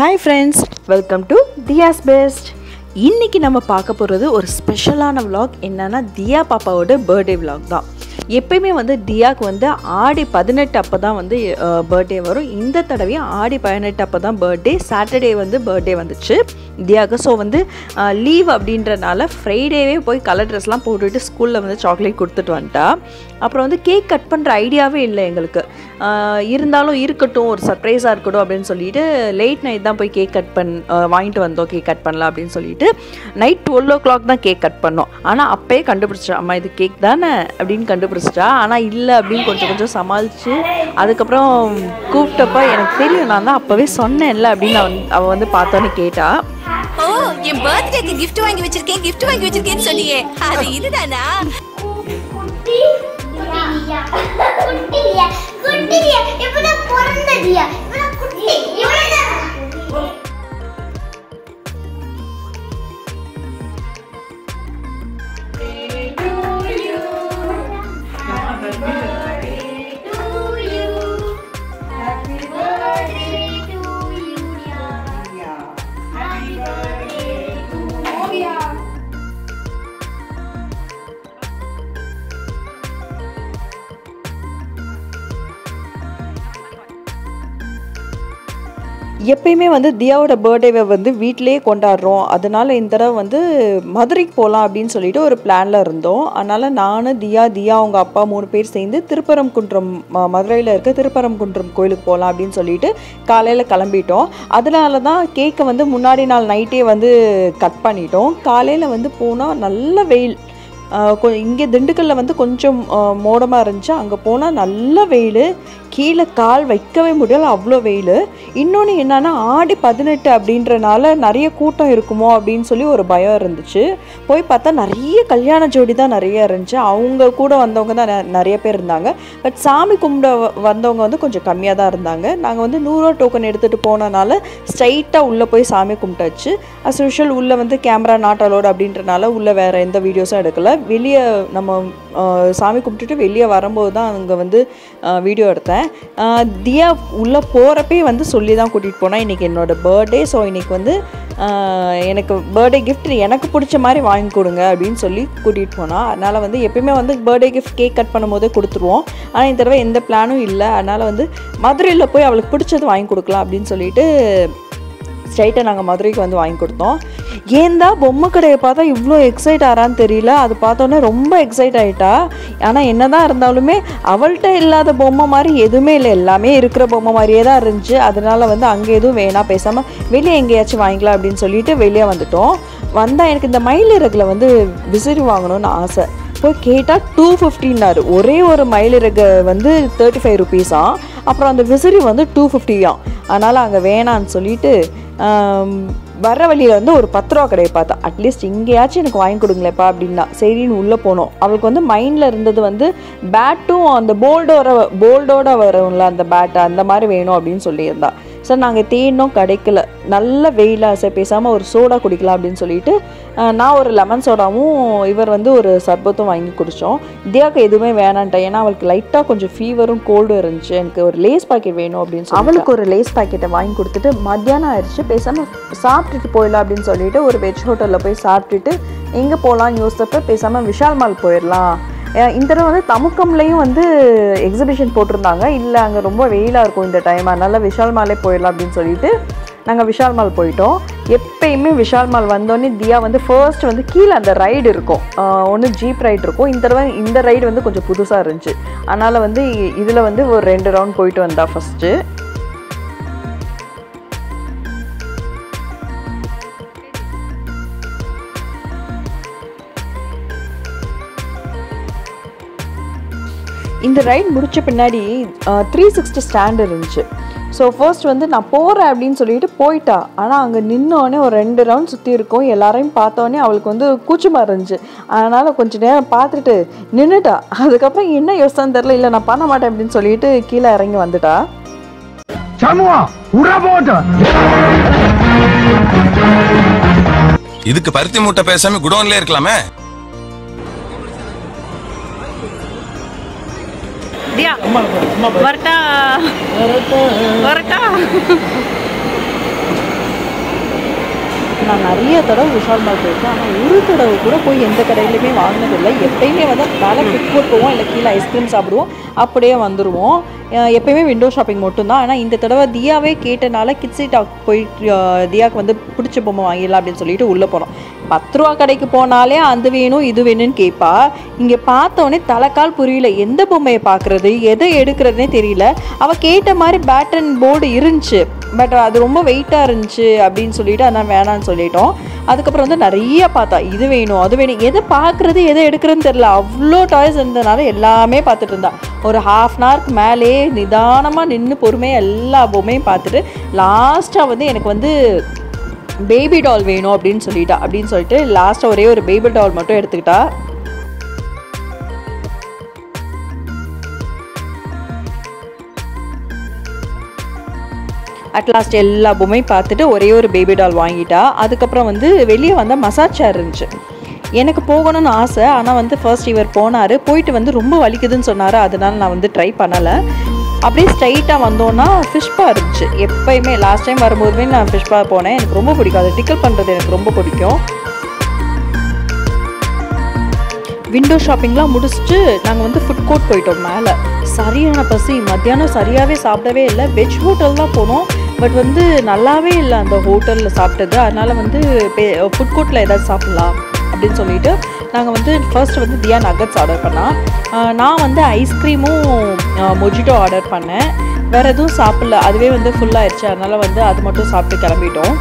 Hi friends, welcome to Diya's Best. இன்னைக்கு நம்ம பார்க்க போகிறது ஒரு ஸ்பெஷலான vlog. என்னன்னா தியா பாப்பாவோட பர்த்டே vlog தான். எப்பயுமே வந்து தியாக்கு வந்து ஆடி 18 அப்போ தான் வந்து பர்த்டே வரும். இந்த தடவையும் ஆடி 18 அப்போ தான் பர்த்டே. சாட்டர்டே வந்து பர்த்டே வந்துச்சு தியாவுக்கு. ஸோ வந்து லீவ் அப்படின்றனால ஃப்ரைடேவே போய் கலர் ட்ரெஸ்லாம் போட்டுட்டு ஸ்கூலில் வந்து சாக்லேட் கொடுத்துட்டு வந்துட்டா. அப்புறம் வந்து கேக் கட் பண்ணுற ஐடியாவே இல்லை எங்களுக்கு. இருந்தாலும் இருக்கட்டும், ஒரு சர்ப்ரைஸாக இருக்கட்டும் அப்படின்னு சொல்லிட்டு லேட் நைட் தான் போய் கேக் கட் வாங்கிட்டு வந்தோம். கேக் கட் பண்ணலாம் அப்படின்னு சொல்லிட்டு நைட் 12 o'clock தான் கேக் கட் பண்ணோம். ஆனால் அப்போயே கண்டுபிடிச்சா, அம்மா இது கேக் தானே அப்படின்னு கண்டுபிடிச்சிட்டா. ஆனால் இல்லை அப்படின்னு கொஞ்சம் சமாளித்து அதுக்கப்புறம் கூப்பிட்டப்ப எனக்கு தெரியும், நான் தான் அப்போவே சொன்னேன்ல அப்படின்னு அவள் வந்து பார்த்தோன்னு கேட்டா. ஓ, என் பர்த்டேக்கு கிஃப்ட் வாங்கி வச்சிருக்கேன்னு சொன்னியே, அது இதுதானா? எப்பயுமே வந்து தியாவோட பர்த்டேவை வந்து வீட்டிலேயே கொண்டாடுறோம். அதனால இந்த தடவை வந்து மதுரைக்கு போகலாம் அப்படின்னு சொல்லிட்டு ஒரு பிளானில் இருந்தோம். அதனால் நான் தியா அவங்க அப்பா 3 பேர் சேர்ந்து திருப்பரங்குன்றம், மதுரையில் இருக்க திருப்பரங்குன்றம் கோயிலுக்கு போகலாம் அப்படின்னு சொல்லிட்டு காலையில் கிளம்பிட்டோம். அதனால தான் கேக்கை வந்து முன்னாடி நாள் நைட்டே வந்து கட் பண்ணிட்டோம். காலையில் வந்து போனால் நல்ல வெயில். இங்கே திண்டுக்கல்லில் வந்து கொஞ்சம் மோடமாக இருந்துச்சு. அங்கே போனால் நல்ல வெயில், கீழே கால் வைக்கவே முடியல, அவ்வளோ வெயில். இன்னொன்று என்னென்னா ஆடி 18 அப்படின்றனால நிறைய கூட்டம் இருக்குமோ அப்படின்னு சொல்லி ஒரு பயம் இருந்துச்சு. போய் பார்த்தா நிறைய கல்யாண ஜோடி தான் நிறைய இருந்துச்சு. அவங்க கூட வந்தவங்க தான் நிறைய பேர் இருந்தாங்க. பட் சாமி கும்பிட வந்தவங்க வந்து கொஞ்சம் கம்மியாக தான் இருந்தாங்க. நாங்கள் வந்து 100 ரூபா டோக்கன் எடுத்துகிட்டு போனனால ஸ்ட்ரைட்டாக உள்ளே போய் சாமி கும்பிட்டாச்சு. அஸ் யூஷுவல் உள்ளே வந்து கேமரா நாட் அலோடு அப்படின்றனால உள்ளே வேறு எந்த வீடியோஸும் எடுக்கலை. வெளியே நம்ம சாமி கும்பிட்டுட்டு வெளியே வரும்போது தான் அங்கே வந்து வீடியோ எடுத்தேன். தியா உள்ளே போகிறப்பே வந்து சொல்லி தான் கூட்டிகிட்டு போனால் இன்றைக்கி என்னோடய பர்த்டே. ஸோ இன்றைக்கி வந்து எனக்கு பர்த்டே கிஃப்ட் எனக்கு பிடிச்ச மாதிரி வாங்கி கொடுங்க அப்படின்னு சொல்லி கூட்டிகிட்டு போனால். அதனால் வந்து எப்பயுமே வந்து பர்த்டே கிஃப்ட் கேக் கட் பண்ணும் போதே கொடுத்துருவோம். ஆனால் இந்த தடவை எந்த பிளானும் இல்லை. அதனால் வந்து மதுரையில் போய் அவளுக்கு பிடிச்சது வாங்கி கொடுக்கலாம் அப்படின்னு சொல்லிட்டு ஸ்ட்ரைட்டாக நாங்கள் மதுரைக்கு வந்து வாங்கி கொடுத்தோம். ஏந்தா பொம்மை கடையை பார்த்தா இவ்வளோ எக்ஸைட் ஆகிறான்னு தெரியல. அது பார்த்தோன்னே ரொம்ப எக்ஸைட் ஆகிட்டா. ஆனால் என்ன தான் இருந்தாலுமே அவள்கிட்ட இல்லாத பொம்மை மாதிரி எதுவுமே இல்லை, எல்லாமே இருக்கிற பொம்மை மாதிரியே தான் இருந்துச்சு. அதனால் வந்து அங்கே எதுவும் வேணாம், பேசாமல் வெளியே எங்கேயாச்சும் வாங்கிக்கலாம் அப்படின்னு சொல்லிட்டு வெளியே வந்துட்டோம். வந்தால் எனக்கு இந்த மயிலிறகுல வந்து விசிறி வாங்கணும்னு ஆசை. போய் கேட்டால் 250 ஒரே ஒரு மயிலிறகு வந்து 35 rupees-ஆம். அப்புறம் அந்த விசிறி வந்து 250-ஆம். அதனால் அங்கே வேணான்னு சொல்லிட்டு வர்ற வழியில் வந்து ஒரு 10 ரூபா கடையை பார்த்தா, அட்லீஸ்ட் இங்கேயாச்சும் எனக்கு வாங்கி கொடுங்களேப்பா அப்படின்னா சரின்னு உள்ளே போனோம். அவளுக்கு வந்து மைண்டில் இருந்தது வந்து பேட்டும் அந்த போல்டோட வரும்ல அந்த பேட்டு, அந்த மாதிரி வேணும் அப்படின்னு சொல்லியிருந்தா. சார் நாங்கள் தேடினோம், கிடைக்கல. நல்ல வெயிலாக, சார் பேசாமல் ஒரு சோடா குடிக்கலாம் அப்படின்னு சொல்லிட்டு நான் ஒரு லெமன் சோடாவும் இவர் வந்து ஒரு சர்பத்தும் வாங்கி குடித்தோம். தியாவுக்கு எதுவுமே வேணான்ட்டேன். ஏன்னா அவளுக்கு லைட்டாக கொஞ்சம் ஃபீவரும் கோல்டும் இருந்துச்சு. எனக்கு ஒரு லேஸ் பாக்கெட் வேணும் அப்படின்னு சொல்லி அவளுக்கு ஒரு லேஸ் பாக்கெட்டை வாங்கி கொடுத்துட்டு மத்தியானம் ஆயிடுச்சு, பேசாமல் சாப்பிட்டுட்டு போயிடலாம் அப்படின்னு சொல்லிட்டு ஒரு வெஜ் ஹோட்டலில் போய் சாப்பிட்டுட்டு எங்கே போகலான்னு யோசிச்சப்ப பேசாமல் விஷால் மால் போயிடலாம். இந்த தடவை வந்து தமுக்கம்லேயும் வந்து எக்ஸிபிஷன் போட்டிருந்தாங்க. இல்லை அங்கே ரொம்ப வெயிலாக இருக்கும் இந்த டைம், அதனால் விஷால் மாலே போயிடலாம் அப்படின்னு சொல்லிட்டு நாங்கள் விஷால் மால் போயிட்டோம். எப்பயுமே விஷால் மால் வந்தோடனே தியா வந்து ஃபர்ஸ்ட் வந்து கீழே அந்த ரைடு இருக்கும், ஒன்று ஜீப் ரைடு இருக்கும். இந்த தடவை இந்த ரைடு வந்து கொஞ்சம் புதுசாக இருந்துச்சு. அதனால் வந்து இதில் வந்து ஒரு 2 ரவுண்ட் போயிட்டு வந்தா ஃபஸ்ட்டு. இந்த ரைட் முடித்த பின்னாடி 360 ஸ்டாண்ட் இருந்துச்சு. ஸோ ஃபர்ஸ்ட் வந்து நான் போகிறேன் அப்படின்னு சொல்லிட்டு போயிட்டா. ஆனால் அங்கே நின்னோடனே ஒரு 2 ரவுண்ட் சுற்றி இருக்கோம். எல்லாரையும் பார்த்தோன்னே அவளுக்கு வந்து கூச்சமாக இருந்துச்சு. அதனால் கொஞ்சம் நேரம் பார்த்துட்டு நின்றுட்டா. அதுக்கப்புறம் என்ன யோசனை தெரில, இல்லை நான் பண்ண மாட்டேன் அப்படின்னு சொல்லிட்டு கீழே இறங்கி வந்துட்டா. இதுக்கு பருத்தி மூட்டை பேசாம குடோன்ல இருக்கலாமே. Dia, வரட்டா வரட்டா. நான் நிறைய தடவை விஷால் மால் போயிருக்கேன். ஆனால் ஒரு தடவை கூட போய் எந்த கடையிலையுமே வாங்கினதில்லை. எப்பயுமே வந்து மேலே ஃபுட் கோர்ட் போவோம், இல்லை கீழே ஐஸ்கிரீம் சாப்பிடுவோம், அப்படியே வந்துடுவோம். எப்பயுமே விண்டோ ஷாப்பிங் மட்டும்தான். ஆனால் இந்த தடவை தியாவே கேட்டனால கிட்ஸி டாக் போய் தியாவுக்கு வந்து பிடிச்ச பொம்மை வாங்கிடலாம் அப்படின்னு சொல்லிட்டு உள்ளே போனோம். 10 ரூபா கடைக்கு போனாலே அது வேணும் இது வேணும்னு கேட்பா. இங்கே பார்த்தோன்னே தலைக்கால் புரியல, எந்த பொம்மையை பார்க்குறது எதை எடுக்கிறதுனே தெரியல. அவள் கேட்ட மாதிரி பேட்டன் போர்டு இருந்துச்சு, பட் அது ரொம்ப வெயிட்டாக இருந்துச்சு அப்படின்னு சொல்லிட்டு அதான் வேணான்னு சொல்லிட்டோம். அதுக்கப்புறம் வந்து நிறைய பார்த்தா, இது வேணும் அது வேணும், எதை பார்க்குறது எதை எடுக்கிறதுன்னு தெரில. அவ்வளோ டாய்ஸ் இருந்ததுனால எல்லாமே பார்த்துட்டு இருந்தா. ஒரு ½ அன் ஹவருக்கு மேலே நிதானமாக நின்று பொறுமையாக எல்லா பொம்மையும் பார்த்துட்டு லாஸ்ட்டாக வந்து எனக்கு வந்து பேபி டால் வேணும் அப்படின்னு சொல்லிட்டு லாஸ்ட்டாக ஒரே ஒரு பேபி டால் மட்டும் எடுத்துக்கிட்டா. அட்லாஸ்ட் எல்லா பொம்மையும் பார்த்துட்டு ஒரே ஒரு பேபி டால் வாங்கிட்டா. அதுக்கப்புறம் வந்து வெளியே வந்தால் மசாஜ் சேர் இருந்துச்சு. எனக்கு போகணும்னு ஆசை, ஆனால் வந்து ஃபர்ஸ்ட் இவர் போனார். போயிட்டு வந்து ரொம்ப வலிக்குதுன்னு சொன்னார், அதனால நான் வந்து ட்ரை பண்ணலை. அப்படியே ஸ்ட்ரைட்டாக வந்தோன்னா ஃபிஷ் பா இருந்துச்சு. எப்போயுமே லாஸ்ட் டைம் வரும்போதுமே நான் ஃபிஷ் பா போனேன். எனக்கு ரொம்ப பிடிக்கும், அது டிக்கல் பண்ணுறது எனக்கு ரொம்ப பிடிக்கும். விண்டோ ஷாப்பிங்லாம் முடிச்சுட்டு நாங்கள் வந்து ஃபுட் கோர்ட் போயிட்டோம். மேலே சரியான பசி, மத்தியானம் சரியாகவே சாப்பிடவே இல்லை. வெஜ் ஹோட்டல் தான் போனோம், பட் வந்து நல்லாவே இல்லை அந்த ஹோட்டலில் சாப்பிட்டது. அதனால் வந்து ஃபுட் கோர்ட்டில் ஏதாவது சாப்பிட்லாம் அப்படின்னு சொல்லிட்டு நாங்கள் வந்து ஃபர்ஸ்ட் வந்து தியா நகட்ஸ் ஆர்டர் பண்ணால், நான் வந்து ஐஸ்கிரீமும் மொஜிட்டோ ஆர்டர் பண்ணேன். வேறு எதுவும் சாப்பிடல, அதுவே வந்து ஃபுல்லாகிடுச்சு. அதனால் வந்து அது மட்டும் சாப்பிட்டு கிளம்பிட்டோம்.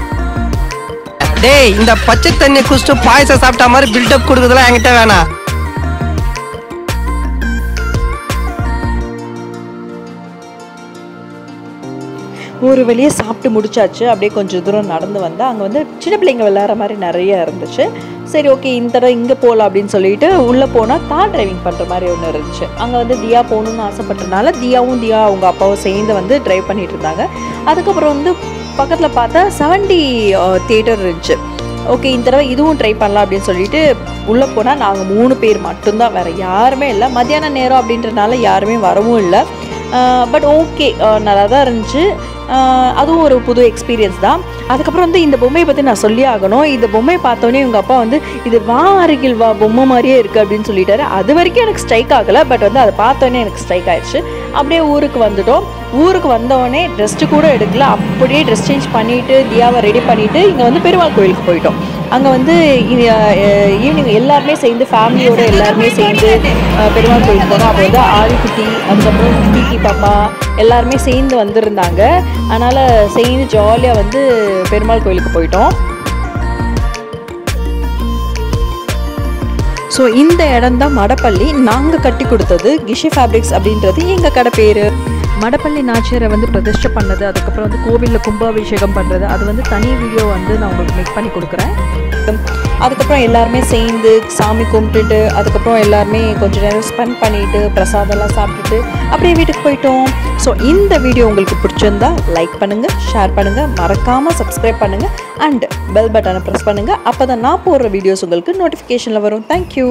டேய், இந்த பச்சை தண்ணி குடிச்சிட்டு பாயசம் சாப்பிட்ட மாதிரி பில்டப் கொடுக்குறதுலாம் என்கிட்ட வேணாம். ஒரு வழியாக சாப்பிட்டு முடிச்சாச்சு. அப்படியே கொஞ்சம் தூரம் நடந்து வந்தால் அங்கே வந்து சின்ன பிள்ளைங்க விளையாடுற மாதிரி நிறைய இருந்துச்சு. சரி ஓகே, இந்த தடவை இங்கே போகலாம் அப்படின்னு சொல்லிட்டு உள்ளே போனால் கார் டிரைவிங் பண்ணுற மாதிரி ஒன்று இருந்துச்சு. அங்கே வந்து தியா போகணுன்னு ஆசைப்பட்டதுனால தியா அவங்க அப்பாவும் சேர்ந்து வந்து ட்ரைவ் பண்ணிட்டு இருந்தாங்க. அதுக்கப்புறம் வந்து பக்கத்தில் பார்த்தா 7D தியேட்டர் இருந்துச்சு. ஓகே, இந்த தடவை இதுவும் ட்ரை பண்ணலாம் அப்படின்னு சொல்லிட்டு உள்ளே போனால் நாங்கள் 3 பேர் மட்டும்தான், வேறு யாருமே இல்லை. மத்தியான நேரம் அப்படின்றனால யாருமே வரவும் இல்லை. பட் ஓகே, நல்லா தான் இருந்துச்சு. அதுவும் ஒரு புது எக்ஸ்பீரியன்ஸ் தான். அதுக்கப்புறம் வந்து இந்த பொம்மையை பற்றி நான் சொல்லி ஆகணும். இந்த பொம்மையை பார்த்தோன்னே எங்கள் அப்பா வந்து இது வா அருகில் வா பொம்மை மாதிரியே இருக்குது அப்படின்னு சொல்லிட்டாரு. அது வரைக்கும் எனக்கு ஸ்ட்ரைக் ஆகலை, பட் வந்து அதை பார்த்தோன்னே எனக்கு ஸ்ட்ரைக் ஆயிடுச்சு. அப்படியே ஊருக்கு வந்துட்டோம். ஊருக்கு வந்தோடனே ட்ரெஸ்ட்டு கூட எடுக்கல, அப்படியே ட்ரெஸ் சேஞ்ச் பண்ணிவிட்டு தியாவை ரெடி பண்ணிவிட்டு இங்கே வந்து பெருமாள் கோயிலுக்கு போயிட்டோம். அங்கே வந்து ஈவினிங் எல்லாருமே சேர்ந்து ஃபேமிலியோடு எல்லாருமே சேர்ந்து பெருமாள் கோயிலுக்கு போனோம். அப்போ வந்து ஆதிக்குட்டி, அதுக்கப்புறம் டிடி பாப்பா எல்லாருமே சேர்ந்து வந்திருந்தாங்க. அதனால் சேர்ந்து ஜாலியாக வந்து பெருமாள் கோயிலுக்கு போயிட்டோம். ஸோ இந்த இடம் தான் மடப்பள்ளி. நாங்கள் கட்டி கொடுத்தது கிஷி ஃபேப்ரிக்ஸ் அப்படின்றது எங்கள் கடை பேர். மடப்பள்ளி நாச்சியரை வந்து பிரதிஷ்டை பண்ணது, அதுக்கப்புறம் வந்து கோவிலில் கும்பாபிஷேகம் பண்ணுறது, அது வந்து தனி வீடியோ வந்து நான் உங்களுக்கு மேக் பண்ணி கொடுக்குறேன். அதுக்கப்புறம் எல்லாருமே சேர்ந்து சாமி கும்பிட்டுட்டு அதுக்கப்புறம் எல்லாருமே கொஞ்சம் நேரம் ஸ்பெண்ட் பண்ணிவிட்டு பிரசாதம்லாம் சாப்பிட்டுட்டு அப்படியே வீட்டுக்கு போயிட்டோம். ஸோ இந்த வீடியோ உங்களுக்கு பிடிச்சிருந்தா லைக் பண்ணுங்கள், ஷேர் பண்ணுங்கள், மறக்காமல் சப்ஸ்கிரைப் பண்ணுங்கள் அண்ட் பெல் பட்டனை ப்ரெஸ் பண்ணுங்கள். அப்போ தான் நான் போடுற வீடியோஸ் உங்களுக்கு நோட்டிஃபிகேஷனில் வரும். தேங்க்யூ.